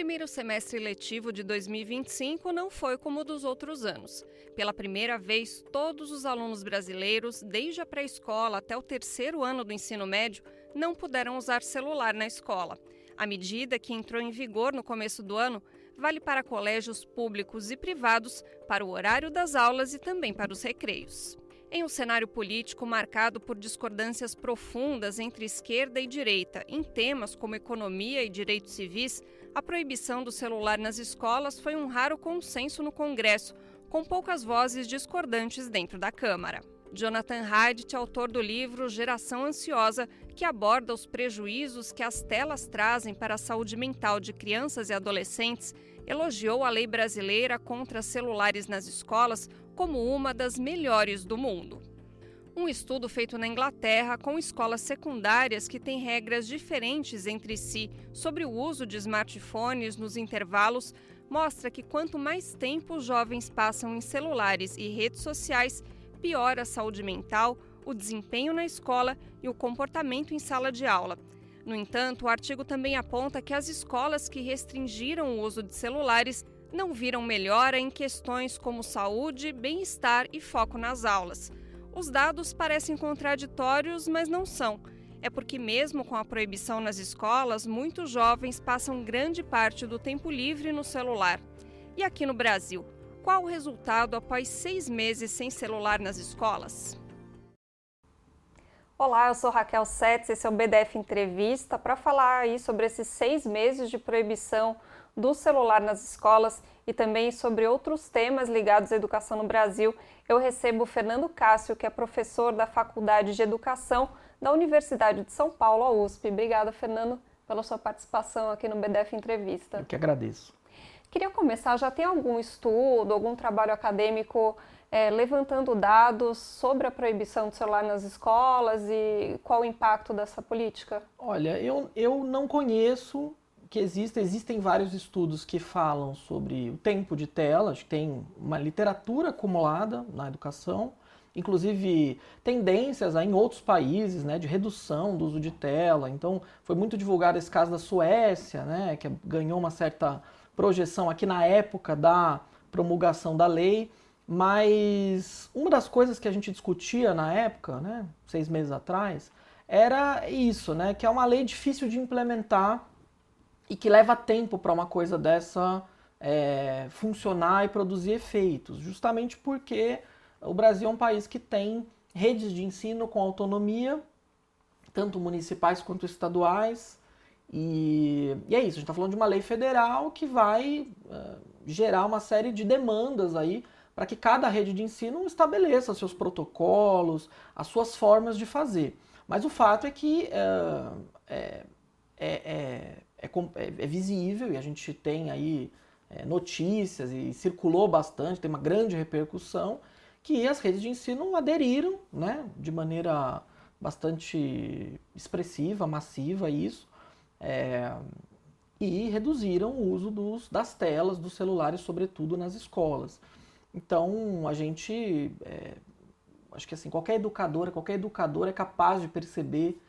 primeiro semestre letivo de 2025 não foi como o dos outros anos. Pela primeira vez, todos os alunos brasileiros, desde a pré-escola até o terceiro ano do ensino médio, não puderam usar celular na escola. A medida, que entrou em vigor no começo do ano, vale para colégios públicos e privados, para o horário das aulas e também para os recreios. Em um cenário político marcado por discordâncias profundas entre esquerda e direita em temas como economia e direitos civis, a proibição do celular nas escolas foi um raro consenso no Congresso, com poucas vozes discordantes dentro da Câmara. Jonathan Haidt, autor do livro Geração Ansiosa, que aborda os prejuízos que as telas trazem para a saúde mental de crianças e adolescentes, elogiou a lei brasileira contra celulares nas escolas como uma das melhores do mundo. Um estudo feito na Inglaterra com escolas secundárias que têm regras diferentes entre si sobre o uso de smartphones nos intervalos mostra que quanto mais tempo os jovens passam em celulares e redes sociais, pior a saúde mental, o desempenho na escola e o comportamento em sala de aula. No entanto, o artigo também aponta que as escolas que restringiram o uso de celulares não viram melhora em questões como saúde, bem-estar e foco nas aulas. Os dados parecem contraditórios, mas não são. É porque mesmo com a proibição nas escolas, muitos jovens passam grande parte do tempo livre no celular. E aqui no Brasil, qual o resultado após 6 meses sem celular nas escolas? Olá, eu sou Raquel Setz, esse é o BDF Entrevista, para falar aí sobre esses 6 meses de proibição do celular nas escolas e também sobre outros temas ligados à educação no Brasil. Eu recebo o Fernando Cássio, que é professor da Faculdade de Educação da Universidade de São Paulo, a USP. Obrigada, Fernando, pela sua participação aqui no BDF Entrevista. Eu que agradeço. Queria começar, já tem algum estudo, algum trabalho acadêmico levantando dados sobre a proibição do celular nas escolas e qual o impacto dessa política? Olha, eu não conheço que existem vários estudos que falam sobre o tempo de tela, acho que tem uma literatura acumulada na educação, inclusive tendências em outros países, né, de redução do uso de tela. Então, foi muito divulgado esse caso da Suécia, né, que ganhou uma certa projeção aqui na época da promulgação da lei, mas uma das coisas que a gente discutia na época, né, 6 meses atrás, era isso, né, que é uma lei difícil de implementar e que leva tempo para uma coisa dessa funcionar e produzir efeitos, justamente porque o Brasil é um país que tem redes de ensino com autonomia, tanto municipais quanto estaduais, e é isso, a gente está falando de uma lei federal que vai gerar uma série de demandas aí para que cada rede de ensino estabeleça seus protocolos, as suas formas de fazer. Mas o fato é que é visível e a gente tem aí notícias e circulou bastante, tem uma grande repercussão, que as redes de ensino aderiram, né, de maneira bastante expressiva, massiva a isso, e reduziram o uso das telas, dos celulares, sobretudo nas escolas. Então, a gente, acho que assim, qualquer educador é capaz de perceber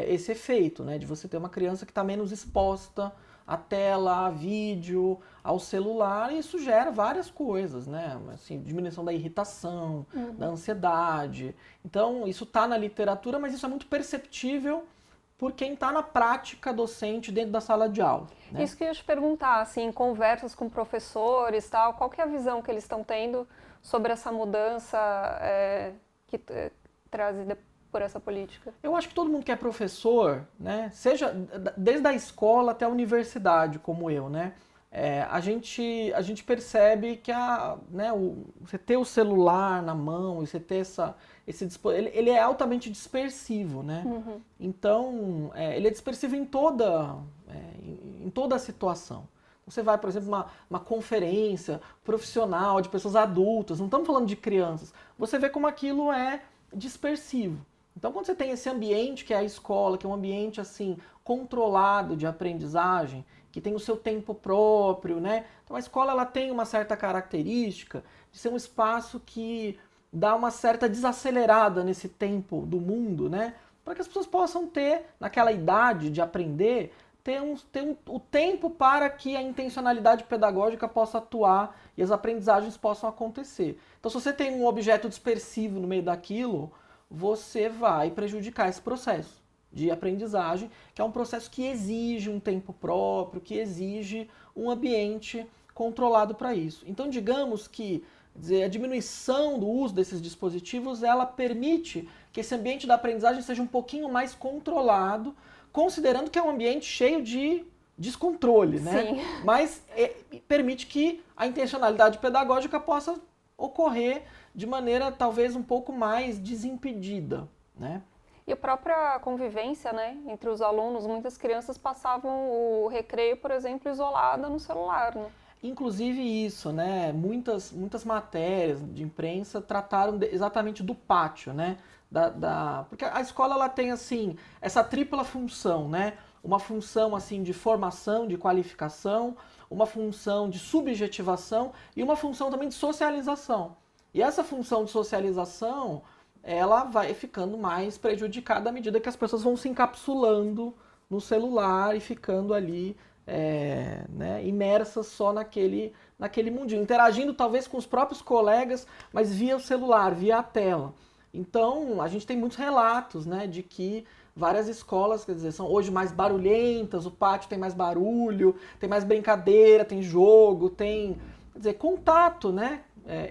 esse efeito, né, de você ter uma criança que está menos exposta à tela, a vídeo, ao celular, e isso gera várias coisas, né, assim, diminuição da irritação, da ansiedade. Então, isso está na literatura, mas isso é muito perceptível por quem está na prática docente dentro da sala de aula, né? Isso que eu ia te perguntar, assim, em conversas com professores, tal, qual que é a visão que eles estão tendo sobre essa mudança trazida por essa política? Eu acho que todo mundo que é professor, né, seja desde a escola até a universidade, como eu, né, a gente percebe que você ter o celular na mão e você ter ele é altamente dispersivo, né? Então, ele é dispersivo em toda a situação. Você vai, por exemplo, uma conferência profissional de pessoas adultas, não estamos falando de crianças, você vê como aquilo é dispersivo. Então, quando você tem esse ambiente que é a escola, que é um ambiente assim controlado de aprendizagem, que tem o seu tempo próprio, né? Então, a escola ela tem uma certa característica de ser um espaço que dá uma certa desacelerada nesse tempo do mundo, né? Para que as pessoas possam ter, naquela idade de aprender, o tempo para que a intencionalidade pedagógica possa atuar e as aprendizagens possam acontecer. Então, se você tem um objeto dispersivo no meio daquilo, você vai prejudicar esse processo de aprendizagem, que é um processo que exige um tempo próprio, que exige um ambiente controlado para isso. Então, digamos que a diminuição do uso desses dispositivos, ela permite que esse ambiente da aprendizagem seja um pouquinho mais controlado, considerando que é um ambiente cheio de descontrole, né? Sim. Mas permite que a intencionalidade pedagógica possa ocorrer de maneira talvez um pouco mais desimpedida, né? E a própria convivência, né, entre os alunos, muitas crianças passavam o recreio, por exemplo, isolada no celular, né? Inclusive isso, né? Muitas matérias de imprensa trataram exatamente do pátio, né? Porque a escola ela tem assim essa tripla função, né? Uma função assim de formação, de qualificação, uma função de subjetivação e uma função também de socialização. E essa função de socialização, ela vai ficando mais prejudicada à medida que as pessoas vão se encapsulando no celular e ficando ali né, imersas só naquele mundinho, interagindo talvez com os próprios colegas, mas via o celular, via a tela. Então, a gente tem muitos relatos, né, de que várias escolas, quer dizer, são hoje mais barulhentas, o pátio tem mais barulho, tem mais brincadeira, tem jogo, tem, quer dizer, contato, né,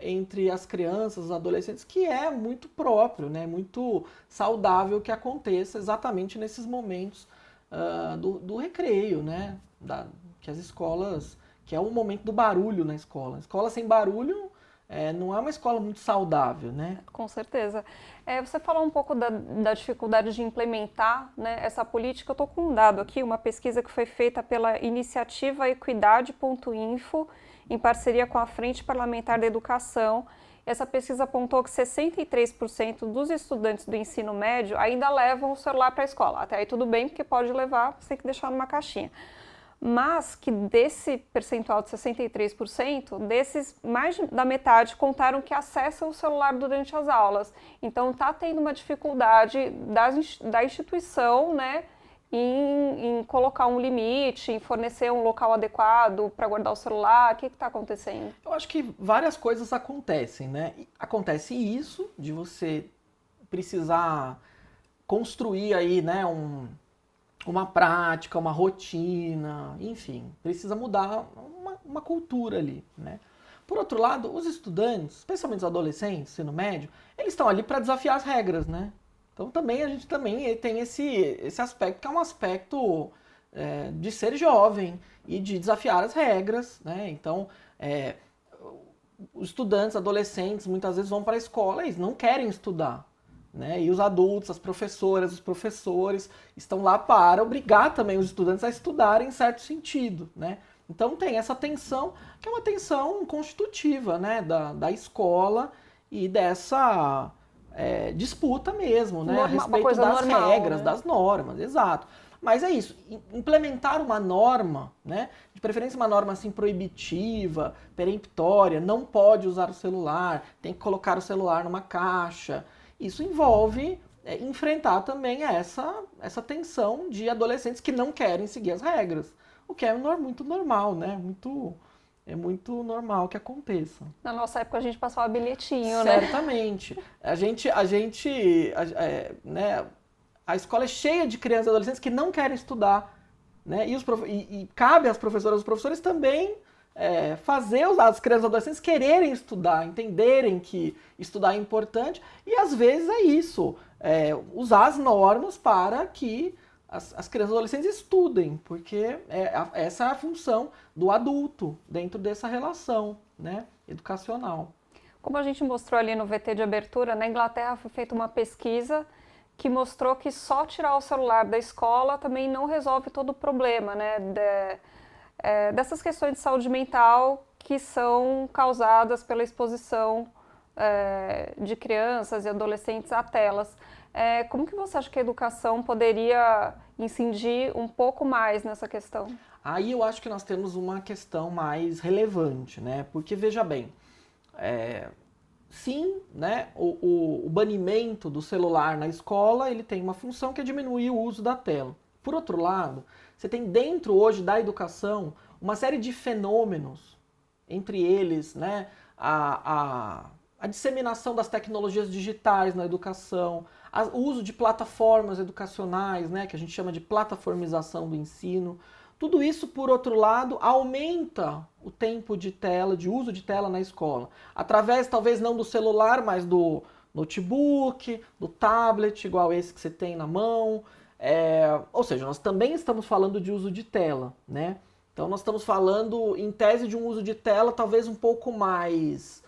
entre as crianças, os adolescentes, que é muito próprio, né, muito saudável que aconteça exatamente nesses momentos do recreio, né, que as escolas, que é o momento do barulho na escola. A escola sem barulho não é uma escola muito saudável, né? Com certeza. Você falou um pouco da dificuldade de implementar, né, essa política. Eu estou com um dado aqui, uma pesquisa que foi feita pela iniciativa Equidade.info, em parceria com a Frente Parlamentar da Educação. Essa pesquisa apontou que 63% dos estudantes do ensino médio ainda levam o celular para a escola. Até aí tudo bem, porque pode levar, você tem que deixar numa caixinha. Mas que desse percentual de 63%, desses mais da metade contaram que acessam o celular durante as aulas. Então está tendo uma dificuldade da instituição, né, em colocar um limite, em fornecer um local adequado para guardar o celular. O que está acontecendo? Eu acho que várias coisas acontecem, né? Acontece isso, de você precisar construir aí, né, uma prática, uma rotina, enfim, precisa mudar uma cultura ali, né? Por outro lado, os estudantes, especialmente os adolescentes, ensino médio, eles estão ali para desafiar as regras, né? Então também a gente também tem esse aspecto, que é um aspecto de ser jovem e de desafiar as regras, né? Então, os estudantes, adolescentes, muitas vezes vão para a escola e eles não querem estudar, né? E os adultos, as professoras, os professores estão lá para obrigar também os estudantes a estudarem em certo sentido, né? Então tem essa tensão, que é uma tensão constitutiva, né, da escola e dessa disputa mesmo, né, a respeito das normal, regras, né? das normas, exato. Mas é isso, implementar uma norma, né, de preferência uma norma assim proibitiva, peremptória, não pode usar o celular, tem que colocar o celular numa caixa. Isso envolve enfrentar também essa tensão de adolescentes que não querem seguir as regras, o que é muito normal, né? É muito normal que aconteça. Na nossa época a gente passava bilhetinho, né? Certamente. Né, a escola é cheia de crianças e adolescentes que não querem estudar, né? E cabe às professoras e aos professores também fazer as crianças e adolescentes quererem estudar, entenderem que estudar é importante e às vezes é isso, usar as normas para que as crianças e adolescentes estudem, porque essa é a função do adulto dentro dessa relação, né, educacional. Como a gente mostrou ali no VT de abertura, na Inglaterra foi feita uma pesquisa que mostrou que só tirar o celular da escola também não resolve todo o problema, né, dessas questões de saúde mental que são causadas pela exposição de crianças e adolescentes a telas. Como que você acha que a educação poderia incidir um pouco mais nessa questão? Aí eu acho que nós temos uma questão mais relevante, né? Porque, veja bem, sim, né, o banimento do celular na escola, ele tem uma função que é diminuir o uso da tela. Por outro lado, você tem dentro hoje da educação uma série de fenômenos, entre eles, né, a disseminação das tecnologias digitais na educação, o uso de plataformas educacionais, né, que a gente chama de plataformização do ensino. Tudo isso, por outro lado, aumenta o tempo de tela, de uso de tela na escola. Através, talvez não do celular, mas do notebook, do tablet, igual esse que você tem na mão. Ou seja, nós também estamos falando de uso de tela, né? Então nós estamos falando, em tese, de um uso de tela talvez um pouco mais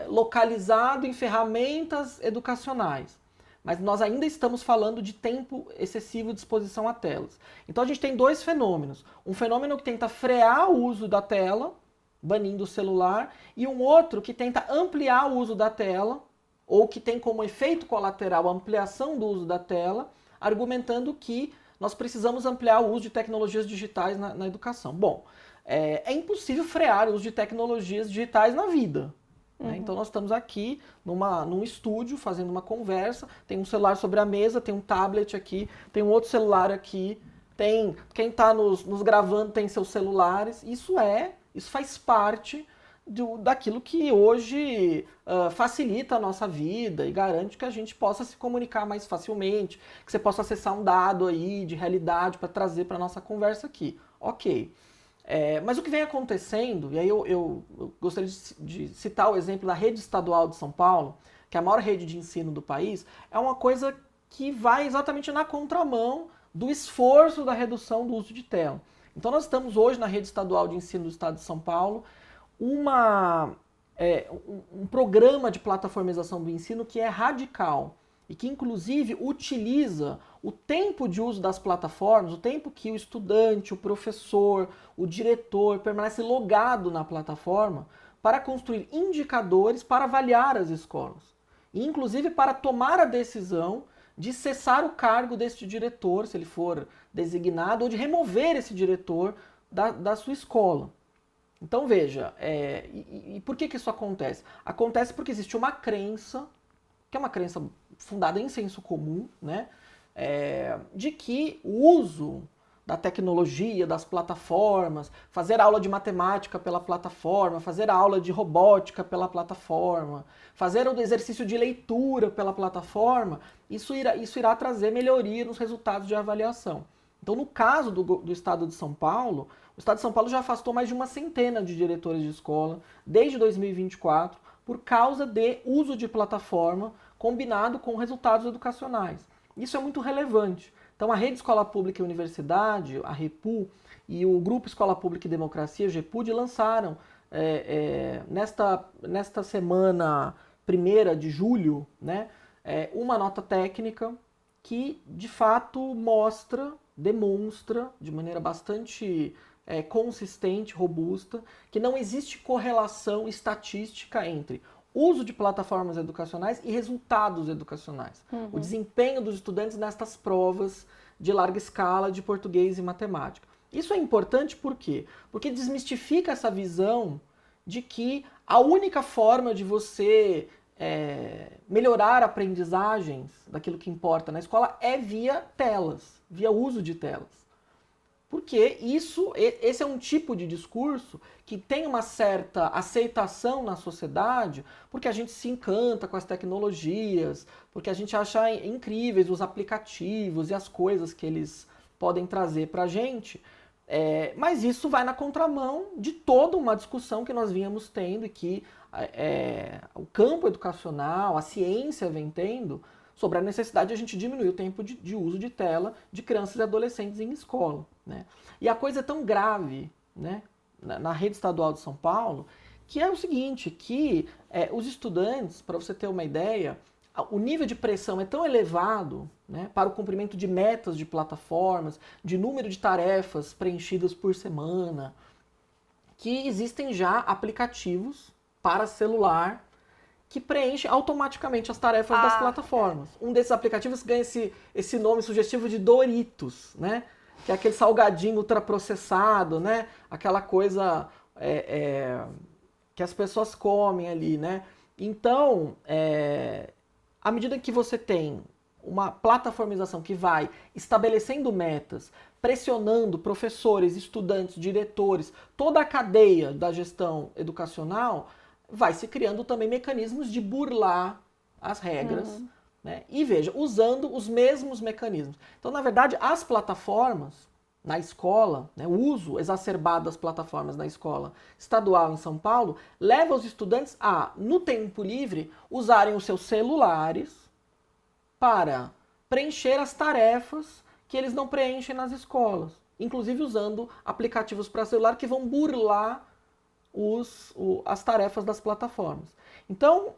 localizado em ferramentas educacionais. Mas nós ainda estamos falando de tempo excessivo de exposição a telas. Então a gente tem dois fenômenos. Um fenômeno que tenta frear o uso da tela, banindo o celular, e um outro que tenta ampliar o uso da tela, ou que tem como efeito colateral a ampliação do uso da tela, argumentando que nós precisamos ampliar o uso de tecnologias digitais na educação. Bom, é impossível frear o uso de tecnologias digitais na vida. Né? Então nós estamos aqui num estúdio fazendo uma conversa, tem um celular sobre a mesa, tem um tablet aqui, tem um outro celular aqui, tem quem está nos gravando tem seus celulares. Isso faz parte daquilo que hoje facilita a nossa vida e garante que a gente possa se comunicar mais facilmente, que você possa acessar um dado aí de realidade para trazer para a nossa conversa aqui. Ok. Mas o que vem acontecendo, e aí eu gostaria de citar o exemplo da rede estadual de São Paulo, que é a maior rede de ensino do país, é uma coisa que vai exatamente na contramão do esforço da redução do uso de tela. Então nós estamos hoje na rede estadual de ensino do estado de São Paulo, um programa de plataformização do ensino que é radical e que inclusive utiliza o tempo de uso das plataformas, o tempo que o estudante, o professor, o diretor permanece logado na plataforma para construir indicadores para avaliar as escolas. E inclusive para tomar a decisão de cessar o cargo deste diretor, se ele for designado, ou de remover esse diretor da sua escola. Então veja, e por que isso acontece? Acontece porque existe uma crença, que é uma crença fundada em senso comum, né? De que o uso da tecnologia, das plataformas, fazer aula de matemática pela plataforma, fazer aula de robótica pela plataforma, fazer o exercício de leitura pela plataforma, isso irá trazer melhoria nos resultados de avaliação. Então, no caso do Estado de São Paulo, o Estado de São Paulo já afastou mais de uma centena de diretores de escola desde 2024 por causa de uso de plataforma combinado com resultados educacionais. Isso é muito relevante. Então, a Rede Escola Pública e Universidade, a REPU, e o Grupo Escola Pública e Democracia, GEPUD, lançaram nesta semana 1ª de julho, né, uma nota técnica que, de fato, demonstra de maneira bastante consistente, robusta, que não existe correlação estatística entre uso de plataformas educacionais e resultados educacionais. Uhum. O desempenho dos estudantes nestas provas de larga escala de português e matemática. Isso é importante por quê? Porque desmistifica essa visão de que a única forma de você melhorar aprendizagens daquilo que importa na escola é via telas, via uso de telas. Porque esse é um tipo de discurso que tem uma certa aceitação na sociedade, porque a gente se encanta com as tecnologias, porque a gente acha incríveis os aplicativos e as coisas que eles podem trazer para a gente. Mas isso vai na contramão de toda uma discussão que nós vínhamos tendo e que o campo educacional, a ciência vem tendo, sobre a necessidade de a gente diminuir o tempo de uso de tela de crianças e adolescentes em escola. Né? E a coisa é tão grave, né, na rede estadual de São Paulo, que é o seguinte, que os estudantes, para você ter uma ideia, o nível de pressão é tão elevado, né, para o cumprimento de metas de plataformas, de número de tarefas preenchidas por semana, que existem já aplicativos para celular que preenche automaticamente as tarefas das plataformas. Um desses aplicativos ganha esse nome sugestivo de Doritos, né? Que é aquele salgadinho ultraprocessado, né? Aquela coisa que as pessoas comem ali, né? Então, à medida que você tem uma plataformização que vai estabelecendo metas, pressionando professores, estudantes, diretores, toda a cadeia da gestão educacional, vai se criando também mecanismos de burlar as regras, né? E veja, usando os mesmos mecanismos. Então, na verdade, as plataformas na escola, né, o uso exacerbado das plataformas na escola estadual em São Paulo, leva os estudantes a, no tempo livre, usarem os seus celulares para preencher as tarefas que eles não preenchem nas escolas. Inclusive usando aplicativos para celular que vão burlar as tarefas das plataformas. Então,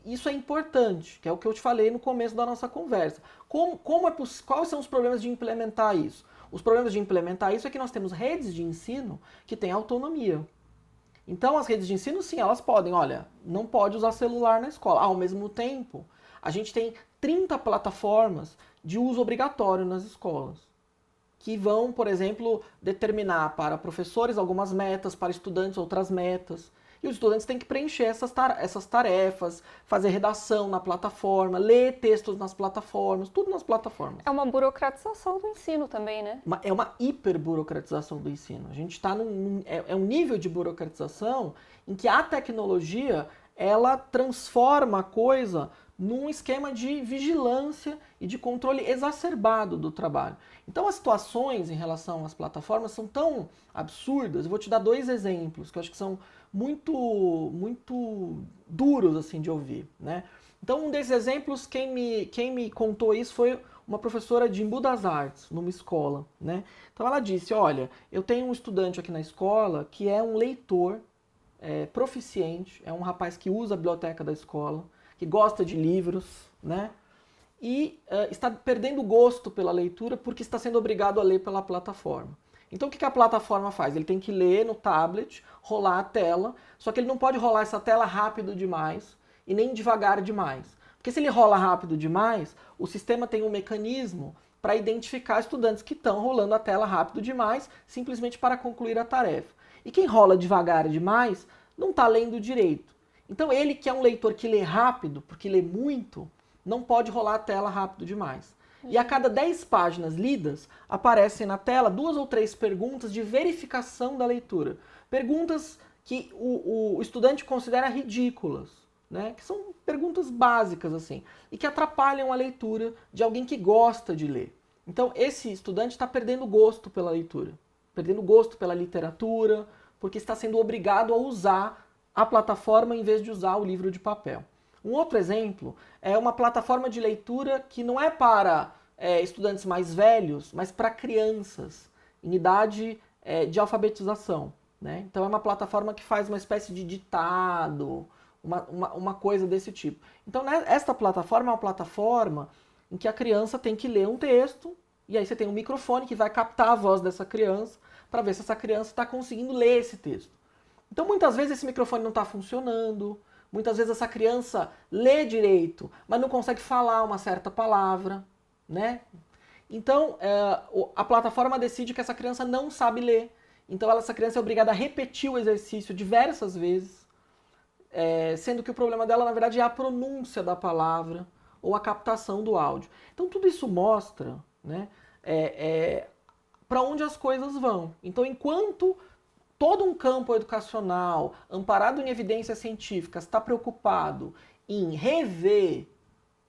isso é importante, que é o que eu te falei no começo da nossa conversa. Quais são os problemas de implementar isso? Os problemas de implementar isso é que nós temos redes de ensino que têm autonomia. Então, as redes de ensino, sim, elas podem, olha, não pode usar celular na escola. Ao mesmo tempo, a gente tem 30 plataformas de uso obrigatório nas escolas, que vão, por exemplo, determinar para professores algumas metas, para estudantes outras metas. E os estudantes têm que preencher essas tarefas, fazer redação na plataforma, ler textos nas plataformas, tudo nas plataformas. É uma burocratização do ensino também, né? É uma hiperburocratização do ensino. A gente está é um nível de burocratização em que a tecnologia, ela transforma a coisa num esquema de vigilância e de controle exacerbado do trabalho. Então as situações em relação às plataformas são tão absurdas. Eu vou te dar 2 exemplos que eu acho que são muito duros assim de ouvir, né? Então um desses exemplos, quem me contou isso foi uma professora de Embu das Artes, numa escola, né? Então ela disse, olha, eu tenho um estudante aqui na escola que é um leitor proficiente, é um rapaz que usa a biblioteca da escola, que gosta de livros, né? E está perdendo o gosto pela leitura porque está sendo obrigado a ler pela plataforma. Então o que a plataforma faz? Ele tem que ler no tablet, rolar a tela, só que ele não pode rolar essa tela rápido demais e nem devagar demais. Porque se ele rola rápido demais, o sistema tem um mecanismo para identificar estudantes que estão rolando a tela rápido demais, simplesmente para concluir a tarefa. E quem rola devagar demais não está lendo direito. Então ele, que é um leitor que lê rápido, porque lê muito, não pode rolar a tela rápido demais. E a cada 10 páginas lidas, aparecem na tela 2 ou 3 perguntas de verificação da leitura. Perguntas que o estudante considera ridículas, né? Que são perguntas básicas, assim, e que atrapalham a leitura de alguém que gosta de ler. Então esse estudante está perdendo gosto pela leitura, perdendo gosto pela literatura, porque está sendo obrigado a usar a plataforma em vez de usar o livro de papel. Um outro exemplo é uma plataforma de leitura que não é para estudantes mais velhos, mas para crianças em idade de alfabetização, né? Então é uma plataforma que faz uma espécie de ditado, uma coisa desse tipo. Então esta plataforma é uma plataforma em que a criança tem que ler um texto, e aí você tem um microfone que vai captar a voz dessa criança para ver se essa criança está conseguindo ler esse texto. Então muitas vezes esse microfone não está funcionando, muitas vezes essa criança lê direito, mas não consegue falar uma certa palavra, né? Então a plataforma decide que essa criança não sabe ler. Então essa criança é obrigada a repetir o exercício diversas vezes, sendo que o problema dela, na verdade, é a pronúncia da palavra ou a captação do áudio. Então tudo isso mostra, né, para onde as coisas vão. Então enquanto todo um campo educacional, amparado em evidências científicas, está preocupado em rever,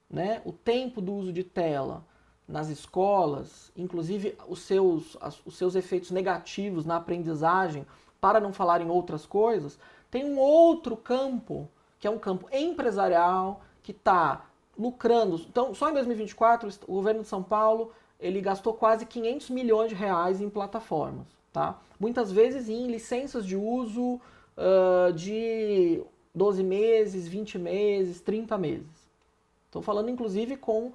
né, o tempo do uso de tela nas escolas, inclusive os seus efeitos negativos na aprendizagem, para não falar em outras coisas, tem um outro campo, que é um campo empresarial, que está lucrando. Então, só em 2024, o governo de São Paulo ele gastou quase 500 milhões de reais em plataformas. Tá? Muitas vezes em licenças de uso de 12 meses, 20 meses, 30 meses. Estou falando inclusive com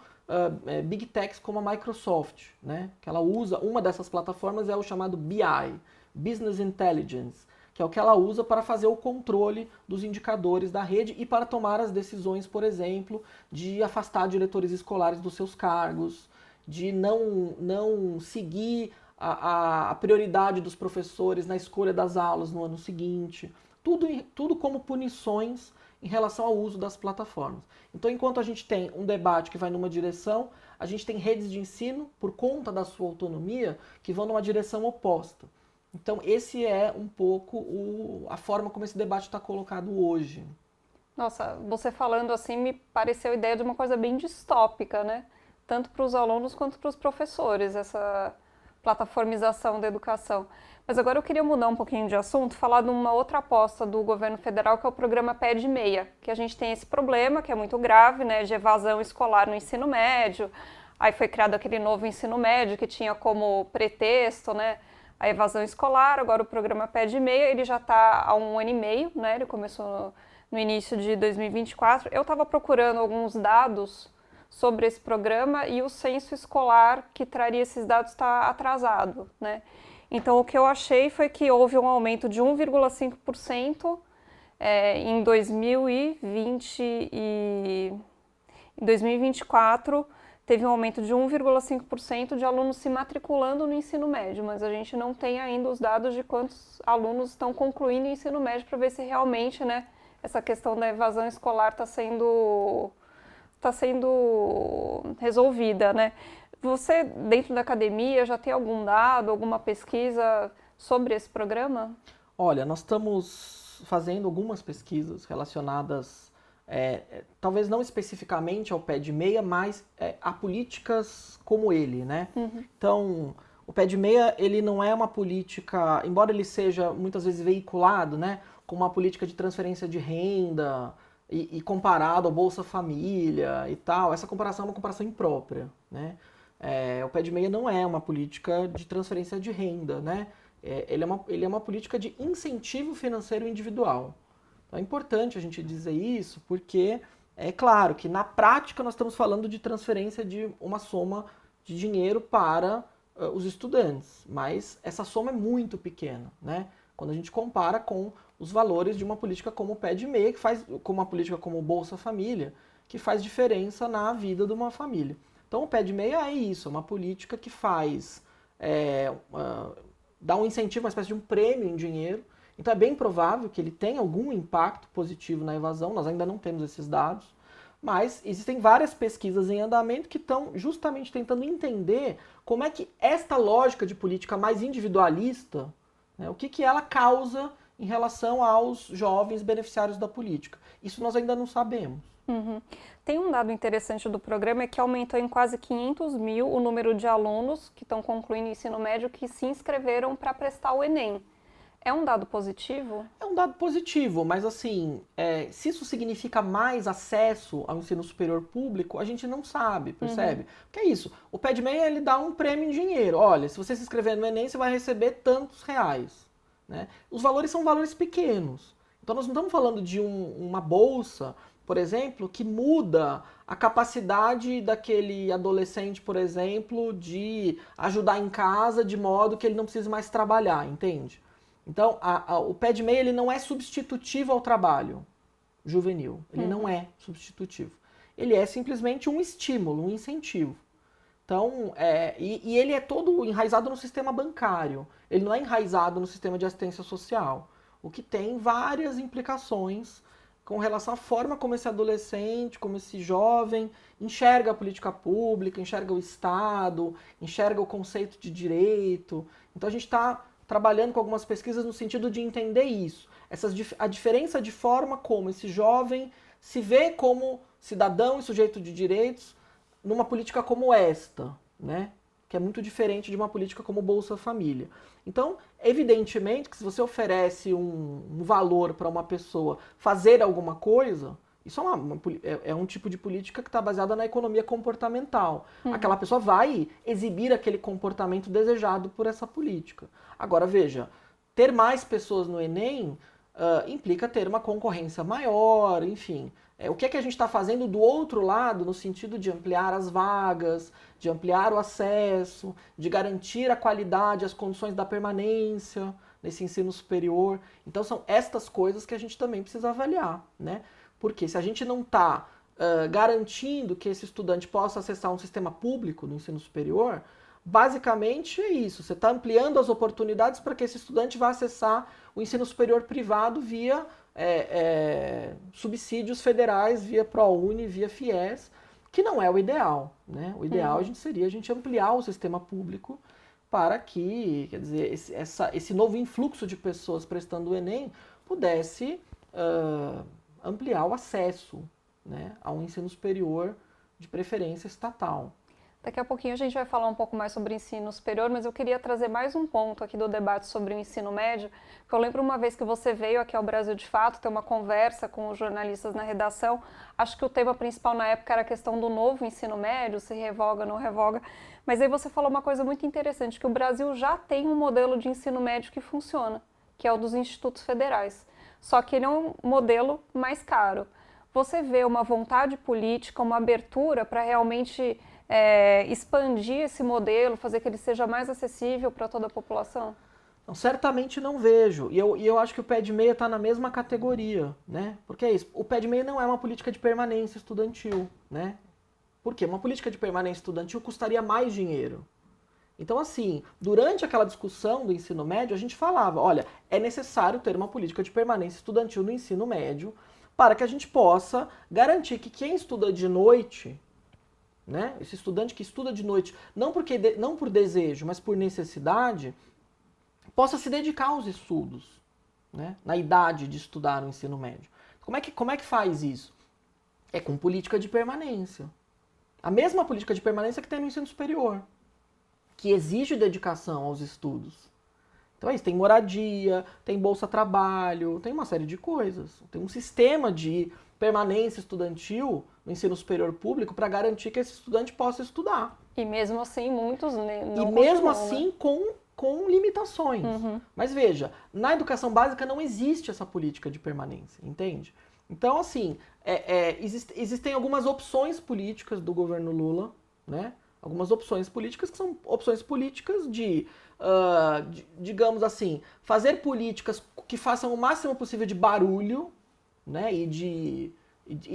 Big Techs como a Microsoft, né? Que ela usa, uma dessas plataformas é o chamado BI, Business Intelligence, que é o que ela usa para fazer o controle dos indicadores da rede e para tomar as decisões, por exemplo, de afastar diretores escolares dos seus cargos, de não seguir a prioridade dos professores na escolha das aulas no ano seguinte, tudo como punições em relação ao uso das plataformas. Então, enquanto a gente tem um debate que vai numa direção, a gente tem redes de ensino, por conta da sua autonomia, que vão numa direção oposta. Então, esse é um pouco a forma como esse debate está colocado hoje. Nossa, você falando assim me pareceu a ideia de uma coisa bem distópica, né? Tanto para os alunos quanto para os professores, essa plataformização da educação. Mas agora eu queria mudar um pouquinho de assunto, falar de uma outra aposta do governo federal, que é o programa Pé de Meia, que a gente tem esse problema, que é muito grave, né, de evasão escolar no ensino médio. Aí foi criado aquele novo ensino médio que tinha como pretexto, né, a evasão escolar. Agora o programa Pé de Meia, ele já está há 1 ano e meio, né, ele começou no início de 2024. Eu estava procurando alguns dados sobre esse programa e o censo escolar que traria esses dados está atrasado, né? Então, o que eu achei foi que houve um aumento de 1,5% em 2020 e em 2024 teve um aumento de 1,5% de alunos se matriculando no ensino médio, mas a gente não tem ainda os dados de quantos alunos estão concluindo o ensino médio para ver se realmente, né, essa questão da evasão escolar está sendo resolvida, né? Você, dentro da academia, já tem algum dado, alguma pesquisa sobre esse programa? Olha, nós estamos fazendo algumas pesquisas relacionadas, talvez não especificamente ao Pé de Meia, mas a políticas como ele, né? Uhum. Então, o Pé de Meia, ele não é uma política, embora ele seja muitas vezes veiculado, né, como uma política de transferência de renda e comparado ao Bolsa Família e tal, essa comparação é uma comparação imprópria, né? O Pé de Meia não é uma política de transferência de renda, né? Ele é uma política de incentivo financeiro individual. Então é importante a gente dizer isso, porque é claro que na prática nós estamos falando de transferência de uma soma de dinheiro para os estudantes, mas essa soma é muito pequena, né? Quando a gente compara com os valores de uma política como o Pé de Meia, como uma política como o Bolsa Família, que faz diferença na vida de uma família. Então o Pé de Meia é isso, é uma política que dá um incentivo, uma espécie de um prêmio em dinheiro. Então é bem provável que ele tenha algum impacto positivo na evasão, nós ainda não temos esses dados, mas existem várias pesquisas em andamento que estão justamente tentando entender como é que esta lógica de política mais individualista, né, o que ela causa em relação aos jovens beneficiários da política. Isso nós ainda não sabemos. Uhum. Tem um dado interessante do programa, é que aumentou em quase 500 mil o número de alunos que estão concluindo o ensino médio que se inscreveram para prestar o Enem. É um dado positivo? É um dado positivo, mas assim, se isso significa mais acesso ao ensino superior público, a gente não sabe, percebe? Uhum. Porque é isso, o Pé de Meia, ele dá um prêmio em dinheiro. Olha, se você se inscrever no Enem, você vai receber tantos reais, né? Os valores são valores pequenos. Então nós não estamos falando de uma bolsa, por exemplo, que muda a capacidade daquele adolescente, por exemplo, de ajudar em casa de modo que ele não precise mais trabalhar, entende? Então, o Pé de Meia, ele não é substitutivo ao trabalho juvenil. Ele não é substitutivo. Ele é simplesmente um estímulo, um incentivo. Então, e ele é todo enraizado no sistema bancário. Ele não é enraizado no sistema de assistência social. O que tem várias implicações com relação à forma como esse adolescente, como esse jovem enxerga a política pública, enxerga o Estado, enxerga o conceito de direito. Então, a gente está trabalhando com algumas pesquisas no sentido de entender isso. A diferença de forma como esse jovem se vê como cidadão e sujeito de direitos numa política como esta, né? Que é muito diferente de uma política como Bolsa Família. Então, evidentemente que se você oferece um valor para uma pessoa fazer alguma coisa, isso é um tipo de política que está baseada na economia comportamental. Aquela pessoa vai exibir aquele comportamento desejado por essa política. Agora, veja, ter mais pessoas no Enem implica ter uma concorrência maior, enfim. O que é que a gente está fazendo do outro lado no sentido de ampliar as vagas, de ampliar o acesso, de garantir a qualidade, as condições da permanência nesse ensino superior. Então são estas coisas que a gente também precisa avaliar, né? Porque se a gente não está garantindo que esse estudante possa acessar um sistema público do ensino superior, basicamente é isso. Você está ampliando as oportunidades para que esse estudante vá acessar o ensino superior privado via subsídios federais, via ProUni, via FIES, que não é o ideal, né? O ideal seria a gente ampliar o sistema público para que, quer dizer, esse novo influxo de pessoas prestando o Enem pudesse ampliar o acesso, né, ao ensino superior, de preferência estatal. Daqui a pouquinho a gente vai falar um pouco mais sobre o ensino superior, mas eu queria trazer mais um ponto aqui do debate sobre o ensino médio, que eu lembro uma vez que você veio aqui ao Brasil de Fato, ter uma conversa com os jornalistas na redação, acho que o tema principal na época era a questão do novo ensino médio, se revoga, não revoga, mas aí você falou uma coisa muito interessante, que o Brasil já tem um modelo de ensino médio que funciona, que é o dos institutos federais, só que ele é um modelo mais caro. Você vê uma vontade política, uma abertura para realmente expandir esse modelo, fazer que ele seja mais acessível para toda a população? Não, certamente não vejo. E eu acho que o pé de meia está na mesma categoria, né? Porque é isso. O pé de meia não é uma política de permanência estudantil, né? Por quê? Uma política de permanência estudantil custaria mais dinheiro. Então, assim, durante aquela discussão do ensino médio, a gente falava, olha, é necessário ter uma política de permanência estudantil no ensino médio para que a gente possa garantir que quem estuda de noite, né, esse estudante que estuda de noite, não por desejo, mas por necessidade, possa se dedicar aos estudos, né, na idade de estudar no ensino médio. Como é que faz isso? É com política de permanência. A mesma política de permanência que tem no ensino superior, que exige dedicação aos estudos. Então é isso, tem moradia, tem bolsa-trabalho, tem uma série de coisas. Tem um sistema de permanência estudantil no ensino superior público para garantir que esse estudante possa estudar. E mesmo assim, muitos não E mesmo assim, né? com limitações. Mas veja, na educação básica não existe essa política de permanência, entende? Então, assim, existem algumas opções políticas do governo Lula, né? Algumas opções políticas que são opções políticas digamos assim, fazer políticas que façam o máximo possível de barulho, né, e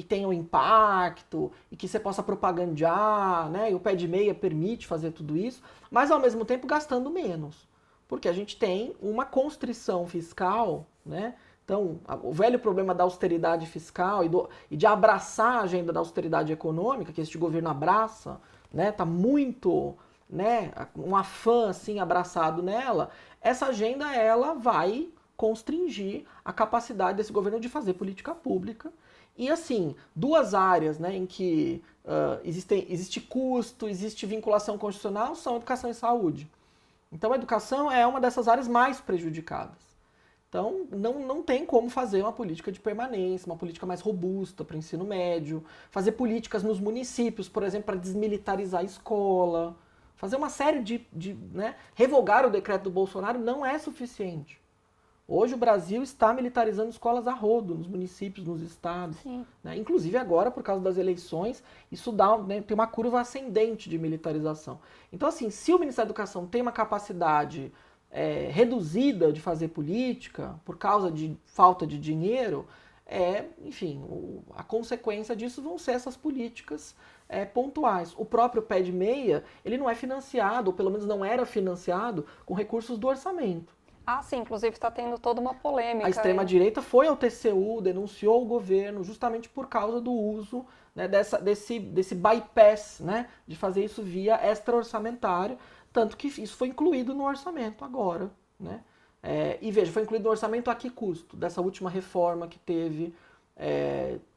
tenham impacto, e que você possa propagandear, né, e o pé de meia permite fazer tudo isso, mas ao mesmo tempo gastando menos, porque a gente tem uma constrição fiscal, né, então o velho problema da austeridade fiscal e de abraçar a agenda da austeridade econômica, que este governo abraça, né, tá muito, né, um afã assim abraçado nela, essa agenda ela vai constringir a capacidade desse governo de fazer política pública. E assim, duas áreas, né, em que existe custo, existe vinculação constitucional, são educação e saúde. Então a educação é uma dessas áreas mais prejudicadas. Então não tem como fazer uma política de permanência, uma política mais robusta para o ensino médio, fazer políticas nos municípios, por exemplo, para desmilitarizar a escola, fazer uma série né, revogar o decreto do Bolsonaro não é suficiente. Hoje o Brasil está militarizando escolas a rodo, nos municípios, nos estados. Né? Inclusive agora, por causa das eleições, isso né, tem uma curva ascendente de militarização. Então, assim, se o Ministério da Educação tem uma capacidade reduzida de fazer política, por causa de falta de dinheiro, enfim, a consequência disso vão ser essas políticas pontuais. O próprio pé de meia, ele não é financiado, ou pelo menos não era financiado, com recursos do orçamento. Ah, sim, inclusive está tendo toda uma polêmica. A extrema-direita foi ao TCU, denunciou o governo justamente por causa do uso, né, desse bypass, né, de fazer isso via extra-orçamentário, tanto que isso foi incluído no orçamento agora. Né? E veja, foi incluído no orçamento a que custo? Dessa última reforma que teve,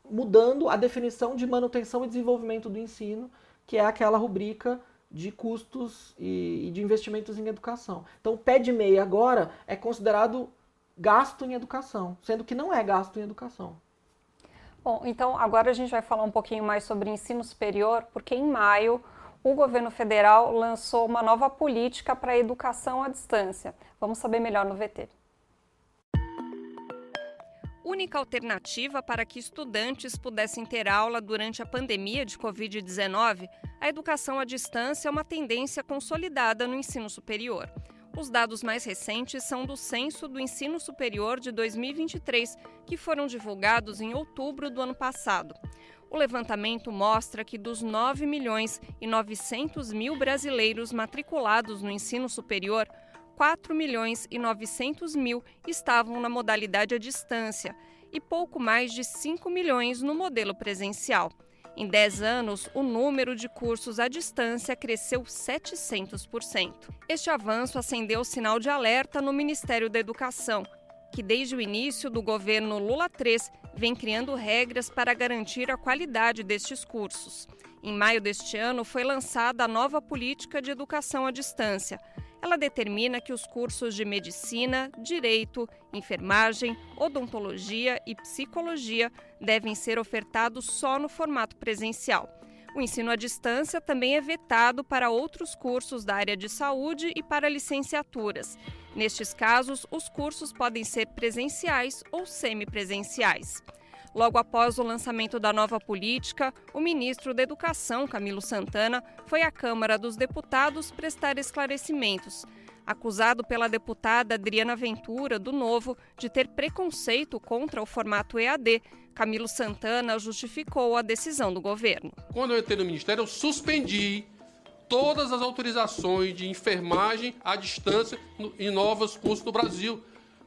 mudando a definição de manutenção e desenvolvimento do ensino, que é aquela rubrica de custos e de investimentos em educação. Então, o pé de meia agora é considerado gasto em educação, sendo que não é gasto em educação. Bom, então agora a gente vai falar um pouquinho mais sobre ensino superior, porque em maio o governo federal lançou uma nova política para a educação à distância. Vamos saber melhor no VT. Única alternativa para que estudantes pudessem ter aula durante a pandemia de Covid-19, a educação à distância é uma tendência consolidada no ensino superior. Os dados mais recentes são do Censo do Ensino Superior de 2023, que foram divulgados em outubro do ano passado. O levantamento mostra que dos 9.900.000 brasileiros matriculados no ensino superior, 4.900.000 estavam na modalidade à distância e pouco mais de 5 milhões no modelo presencial. Em 10 anos, o número de cursos à distância cresceu 700%. Este avanço acendeu o sinal de alerta no Ministério da Educação, que desde o início do governo Lula III vem criando regras para garantir a qualidade destes cursos. Em maio deste ano, foi lançada a nova política de educação à distância. Ela determina que os cursos de medicina, direito, enfermagem, odontologia e psicologia devem ser ofertados só no formato presencial. O ensino à distância também é vetado para outros cursos da área de saúde e para licenciaturas. Nestes casos, os cursos podem ser presenciais ou semipresenciais. Logo após o lançamento da nova política, o ministro da Educação, Camilo Santana, foi à Câmara dos Deputados prestar esclarecimentos. Acusado pela deputada Adriana Ventura, do Novo, de ter preconceito contra o formato EAD, Camilo Santana justificou a decisão do governo. Quando eu entrei no Ministério, eu suspendi todas as autorizações de enfermagem à distância em novos cursos do Brasil,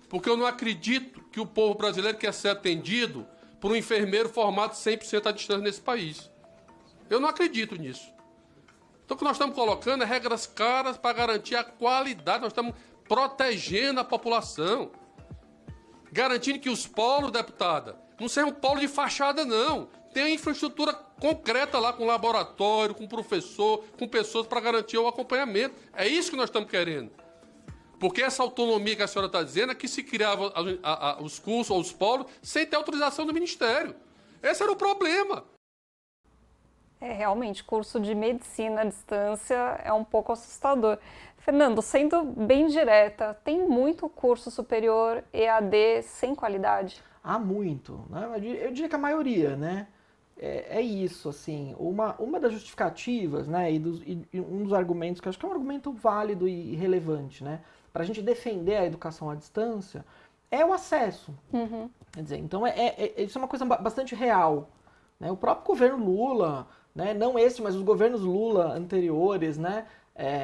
porque eu não acredito que o povo brasileiro quer ser atendido por um enfermeiro formado 100% à distância nesse país. Eu não acredito nisso. Então, o que nós estamos colocando é regras claras para garantir a qualidade. Nós estamos protegendo a população. Garantindo que os polos, deputada, não sejam um polo de fachada, não. Tem infraestrutura concreta lá, com laboratório, com professor, com pessoas para garantir o acompanhamento. É isso que nós estamos querendo. Porque essa autonomia que a senhora está dizendo é que se criava os cursos ou os polos sem ter autorização do Ministério. Esse era o problema. Realmente, curso de medicina à distância é um pouco assustador. Fernando, sendo bem direta, tem muito curso superior EAD sem qualidade? Há muito, né? Eu diria que a maioria, né? É isso, assim, uma das justificativas, né, e um dos argumentos que eu acho que é um argumento válido e relevante, né, para a gente defender a educação à distância, é o acesso. Uhum. Quer dizer, então isso é uma coisa bastante real, né? O próprio governo Lula, né, não esse, mas os governos Lula anteriores, né,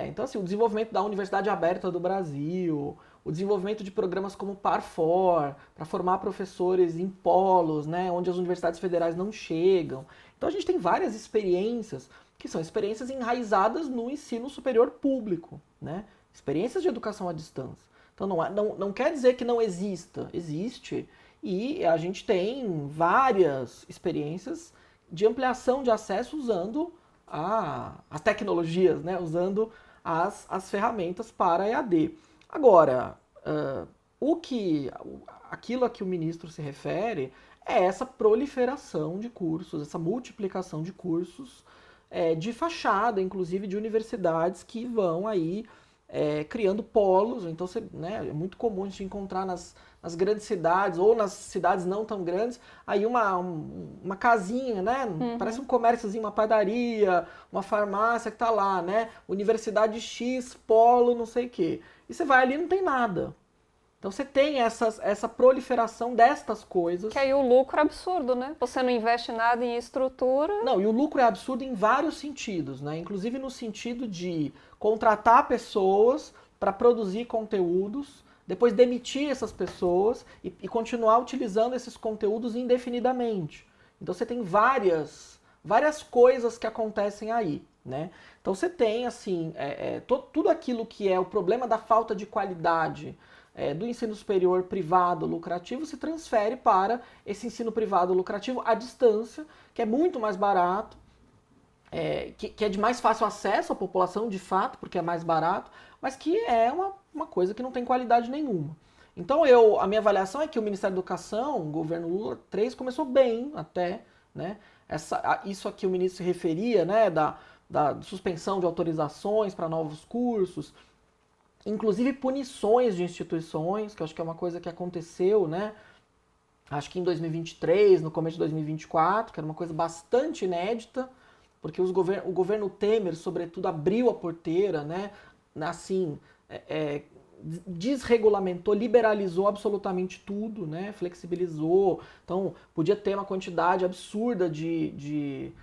então assim, o desenvolvimento da Universidade Aberta do Brasil, o desenvolvimento de programas como Parfor, para formar professores em polos, né, onde as universidades federais não chegam. Então a gente tem várias experiências que são experiências enraizadas no ensino superior público, né, experiências de educação à distância. Então não quer dizer que não exista, existe, e a gente tem várias experiências de ampliação de acesso usando as tecnologias, né, usando as ferramentas para EAD. Agora, aquilo a que o ministro se refere é essa proliferação de cursos, essa multiplicação de cursos de fachada, inclusive de universidades que vão aí criando polos. Então, né, é muito comum a gente encontrar nas grandes cidades ou nas cidades não tão grandes, aí uma casinha, né? Uhum. Parece um comérciozinho, uma padaria, uma farmácia que tá lá, né? Universidade X, polo, não sei o quê. E você vai ali e não tem nada. Então você tem essa proliferação destas coisas. Que aí o lucro é absurdo, né? Você não investe nada em estrutura. Não, e o lucro é absurdo em vários sentidos, né? Inclusive no sentido de contratar pessoas para produzir conteúdos, depois demitir essas pessoas e continuar utilizando esses conteúdos indefinidamente. Então você tem várias coisas que acontecem aí, né? Então você tem, assim, tudo aquilo que é o problema da falta de qualidade do ensino superior privado lucrativo se transfere para esse ensino privado lucrativo à distância, que é muito mais barato, que é de mais fácil acesso à população, de fato, porque é mais barato, mas que é uma coisa que não tem qualidade nenhuma. Então a minha avaliação é que o Ministério da Educação, o governo Lula III, começou bem até, né? Isso a que o ministro se referia, né, da suspensão de autorizações para novos cursos, inclusive punições de instituições, que eu acho que é uma coisa que aconteceu, né? Acho que em 2023, no começo de 2024, que era uma coisa bastante inédita, porque o governo Temer, sobretudo, abriu a porteira, né? Assim, desregulamentou, liberalizou absolutamente tudo, né? Flexibilizou. Então, podia ter uma quantidade absurda de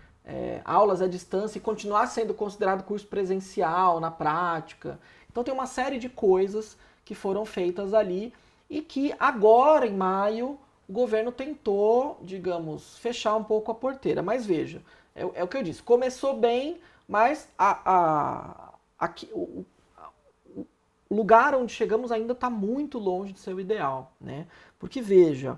aulas à distância e continuar sendo considerado curso presencial na prática. Então, tem uma série de coisas que foram feitas ali e que agora, em maio, o governo tentou, digamos, fechar um pouco a porteira. Mas veja, é o que eu disse, começou bem, mas o lugar onde chegamos ainda está muito longe de ser o ideal, né? Porque veja,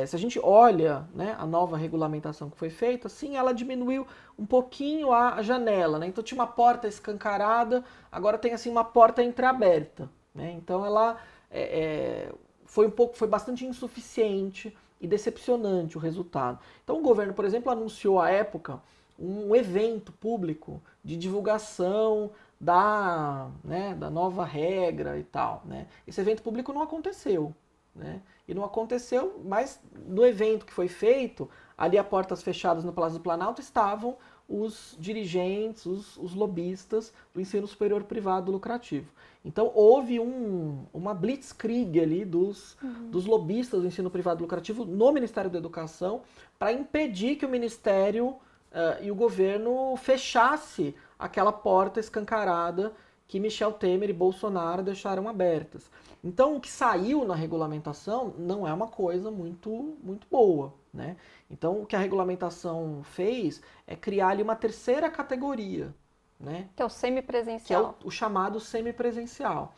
se a gente olha, né, a nova regulamentação que foi feita, sim, ela diminuiu um pouquinho a janela, né? Então tinha uma porta escancarada, agora tem assim uma porta entreaberta, né? Então ela foi bastante insuficiente e decepcionante o resultado. Então o governo, por exemplo, anunciou à época um evento público de divulgação da nova regra e tal, né? Esse evento público não aconteceu, né? E não aconteceu, mas no evento que foi feito, ali a portas fechadas no Palácio do Planalto, estavam os dirigentes, os lobistas do ensino superior privado lucrativo. Então houve uma blitzkrieg ali dos lobistas do ensino privado lucrativo no Ministério da Educação para impedir que o Ministério e o governo fechasse aquela porta escancarada que Michel Temer e Bolsonaro deixaram abertas. Então, o que saiu na regulamentação não é uma coisa muito, muito boa, né? Então, o que a regulamentação fez é criar ali uma terceira categoria, né? Que é o semipresencial. Que é o chamado semipresencial.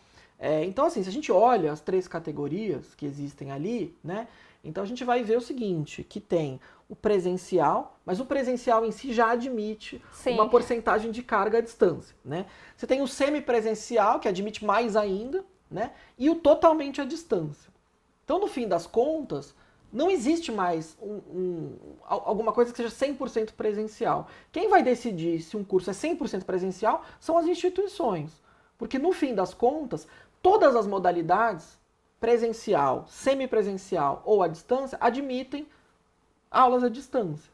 Então, assim, se a gente olha as 3 categorias que existem ali, né? Então, a gente vai ver o seguinte, que tem o presencial, mas o presencial em si já admite uma porcentagem de carga à distância, né? Você tem o semipresencial, que admite mais ainda, né? E o totalmente à distância. Então, no fim das contas, não existe mais alguma coisa que seja 100% presencial. Quem vai decidir se um curso é 100% presencial são as instituições. Porque, no fim das contas, todas as modalidades, presencial, semipresencial ou à distância, admitem aulas à distância.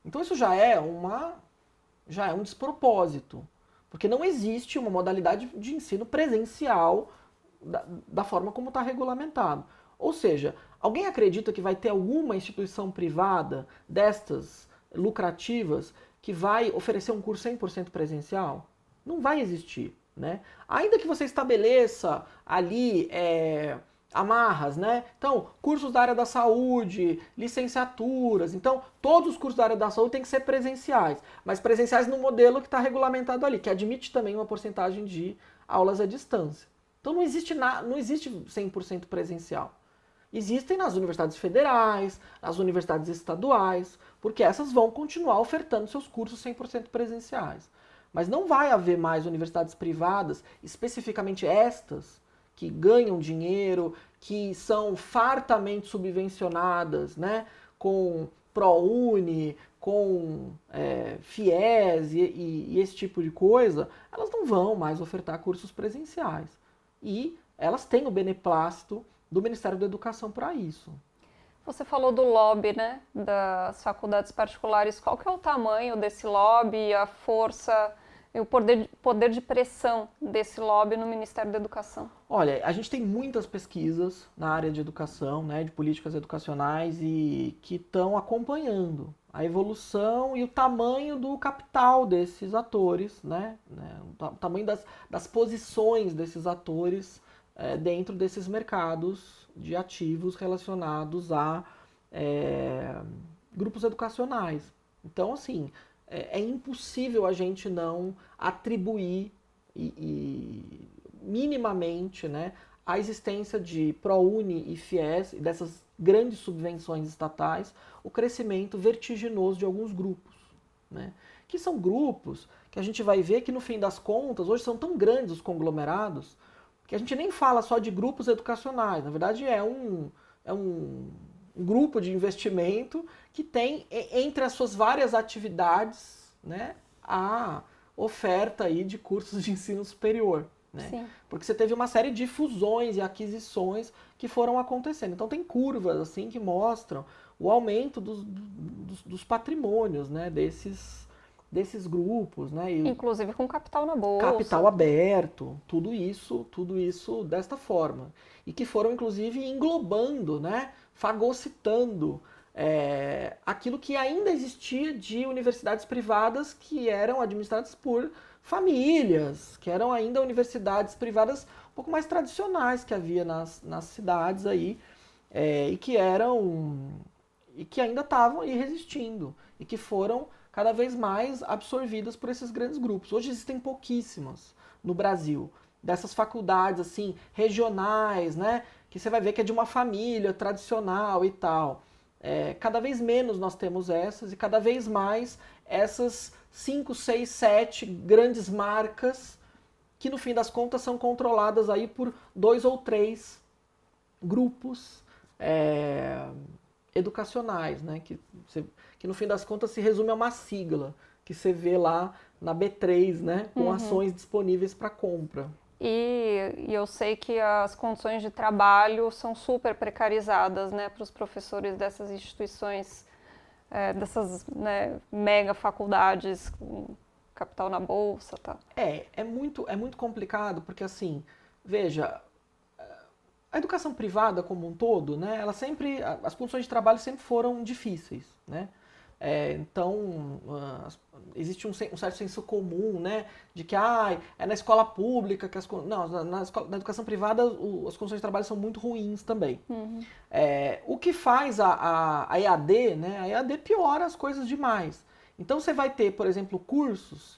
Então isso já é um despropósito, porque não existe uma modalidade de ensino presencial da forma como está regulamentado. Ou seja, alguém acredita que vai ter alguma instituição privada destas lucrativas que vai oferecer um curso 100% presencial? Não vai existir, né? Ainda que você estabeleça ali amarras, né? Então, cursos da área da saúde, licenciaturas. Então, todos os cursos da área da saúde têm que ser presenciais, mas presenciais no modelo que está regulamentado ali, que admite também uma porcentagem de aulas à distância. Então, não existe 100% presencial. Existem nas universidades federais, nas universidades estaduais, porque essas vão continuar ofertando seus cursos 100% presenciais. Mas não vai haver mais universidades privadas, especificamente estas, que ganham dinheiro, que são fartamente subvencionadas, né, com ProUni, com FIES e esse tipo de coisa, elas não vão mais ofertar cursos presenciais. E elas têm o beneplácito do Ministério da Educação para isso. Você falou do lobby, né, das faculdades particulares. Qual que é o tamanho desse lobby, a força e o poder de pressão desse lobby no Ministério da Educação? Olha, a gente tem muitas pesquisas na área de educação, né, de políticas educacionais, e que estão acompanhando a evolução e o tamanho do capital desses atores, né, o tamanho das posições desses atores dentro desses mercados de ativos relacionados a grupos educacionais. Então, assim, é impossível a gente não atribuir minimamente, né, a existência de ProUni e FIES, e dessas grandes subvenções estatais, o crescimento vertiginoso de alguns grupos, né, que são grupos que a gente vai ver que, no fim das contas, hoje são tão grandes os conglomerados, que a gente nem fala só de grupos educacionais. Na verdade, é um grupo de investimento que tem, entre as suas várias atividades, né, a oferta aí de cursos de ensino superior. Né? Porque você teve uma série de fusões e aquisições que foram acontecendo. Então tem curvas assim que mostram o aumento dos patrimônios, né, desses grupos, né? Inclusive com capital na bolsa. Capital aberto, tudo isso desta forma. E que foram, inclusive, englobando, né, fagocitando aquilo que ainda existia de universidades privadas que eram administradas por famílias, que eram ainda universidades privadas um pouco mais tradicionais que havia nas cidades aí, e que ainda estavam aí resistindo e que foram cada vez mais absorvidas por esses grandes grupos. Hoje existem pouquíssimas no Brasil, dessas faculdades assim regionais, né, que você vai ver que é de uma família tradicional e tal. Cada vez menos nós temos essas e cada vez mais essas 5, 6, 7 grandes marcas que no fim das contas são controladas aí por 2 ou 3 grupos educacionais, né? Que no fim das contas se resume a uma sigla que você vê lá na B3, né? Com ações disponíveis para compra. E eu sei que as condições de trabalho são super precarizadas, né, para os professores dessas instituições, dessas, né, mega faculdades com capital na bolsa, tá? É muito complicado porque assim, veja, a educação privada como um todo, né, as condições de trabalho sempre foram difíceis, né? Então, existe um certo senso comum, né, de que é na escola pública que Não, na educação privada as condições de trabalho são muito ruins também. O que faz a EAD, né, a EAD piora as coisas demais. Então você vai ter, por exemplo, cursos,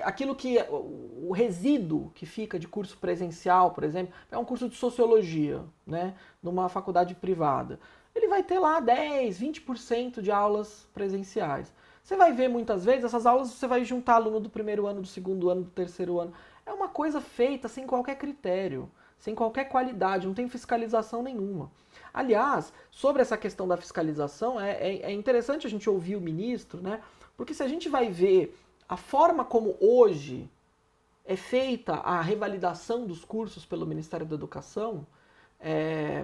aquilo que o resíduo que fica de curso presencial, por exemplo, é um curso de sociologia, né, numa faculdade privada. Ele vai ter lá 10, 20% de aulas presenciais. Você vai ver muitas vezes, essas aulas você vai juntar aluno do primeiro ano, do segundo ano, do terceiro ano. É uma coisa feita sem qualquer critério, sem qualquer qualidade, não tem fiscalização nenhuma. Aliás, sobre essa questão da fiscalização, é interessante a gente ouvir o ministro, né? Porque se a gente vai ver a forma como hoje é feita a revalidação dos cursos pelo Ministério da Educação,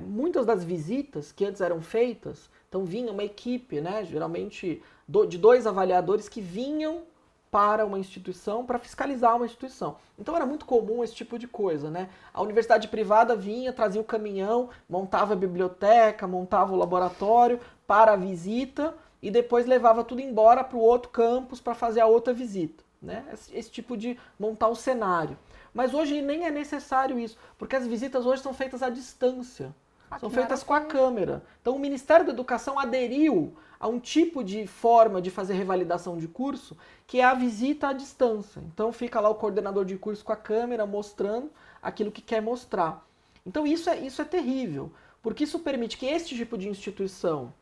muitas das visitas que antes eram feitas, então vinha uma equipe, né, geralmente de 2 avaliadores que vinham para uma instituição para fiscalizar uma instituição. Então era muito comum esse tipo de coisa, né? A universidade privada vinha, trazia o caminhão, montava a biblioteca, montava o laboratório para a visita e depois levava tudo embora para o outro campus para fazer a outra visita, né? Esse tipo de montar o cenário. Mas hoje nem é necessário isso, porque as visitas hoje são feitas à distância. São feitas com a câmera. Então o Ministério da Educação aderiu a um tipo de forma de fazer revalidação de curso, que é a visita à distância. Então fica lá o coordenador de curso com a câmera mostrando aquilo que quer mostrar. Então isso é terrível, porque isso permite que esse tipo de instituição,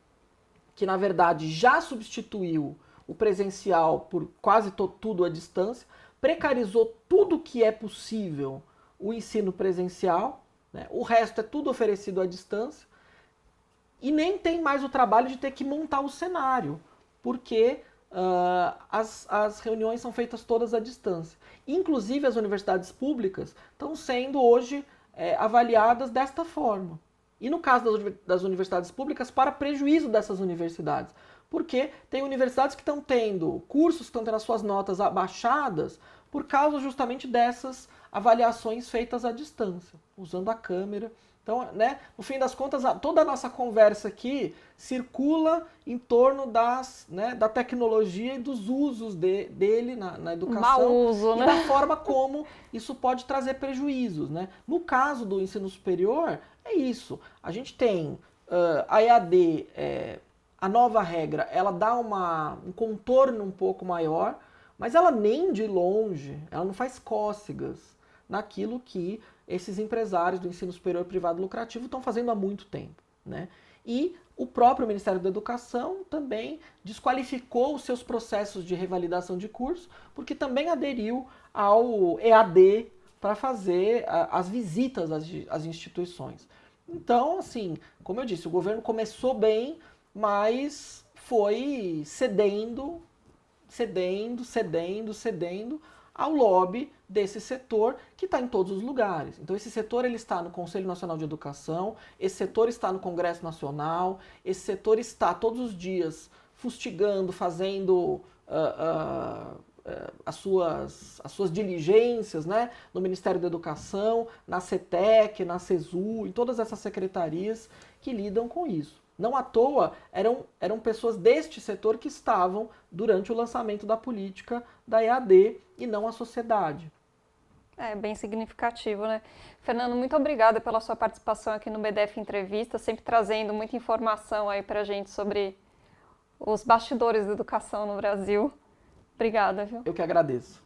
que na verdade já substituiu o presencial por quase tudo à distância, precarizou tudo que é possível o ensino presencial, né? O resto é tudo oferecido à distância, e nem tem mais o trabalho de ter que montar o cenário, porque as reuniões são feitas todas à distância. Inclusive as universidades públicas estão sendo hoje avaliadas desta forma. E no caso das universidades públicas, para prejuízo dessas universidades. Porque tem universidades que estão tendo cursos que estão tendo as suas notas abaixadas por causa justamente dessas avaliações feitas à distância, usando a câmera. Então, né, no fim das contas, toda a nossa conversa aqui circula em torno da tecnologia e dos usos dele na educação. Mau uso, e né? da forma como isso pode trazer prejuízos, né? No caso do ensino superior, é isso. A gente tem a EAD, a nova regra, ela dá um contorno um pouco maior, mas ela nem de longe, ela não faz cócegas naquilo que esses empresários do ensino superior privado lucrativo estão fazendo há muito tempo, né? E o próprio Ministério da Educação também desqualificou os seus processos de revalidação de curso, porque também aderiu ao EAD para fazer as visitas às instituições. Então, assim, como eu disse, o governo começou bem, mas foi cedendo ao lobby desse setor que está em todos os lugares. Então esse setor ele está no Conselho Nacional de Educação, esse setor está no Congresso Nacional, esse setor está todos os dias fustigando, fazendo as suas diligências, né, no Ministério da Educação, na CETEC, na CESU, em todas essas secretarias que lidam com isso. Não à toa, eram pessoas deste setor que estavam durante o lançamento da política da EAD e não a sociedade. É bem significativo, né? Fernando, muito obrigada pela sua participação aqui no BDF Entrevista, sempre trazendo muita informação aí pra gente sobre os bastidores da educação no Brasil. Obrigada, viu? Eu que agradeço.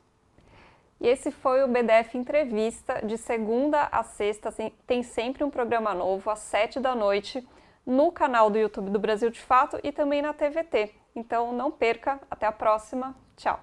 E esse foi o BDF Entrevista. De segunda a sexta tem sempre um programa novo às 19h no canal do YouTube do Brasil de Fato e também na TVT. Então não perca, até a próxima. Tchau!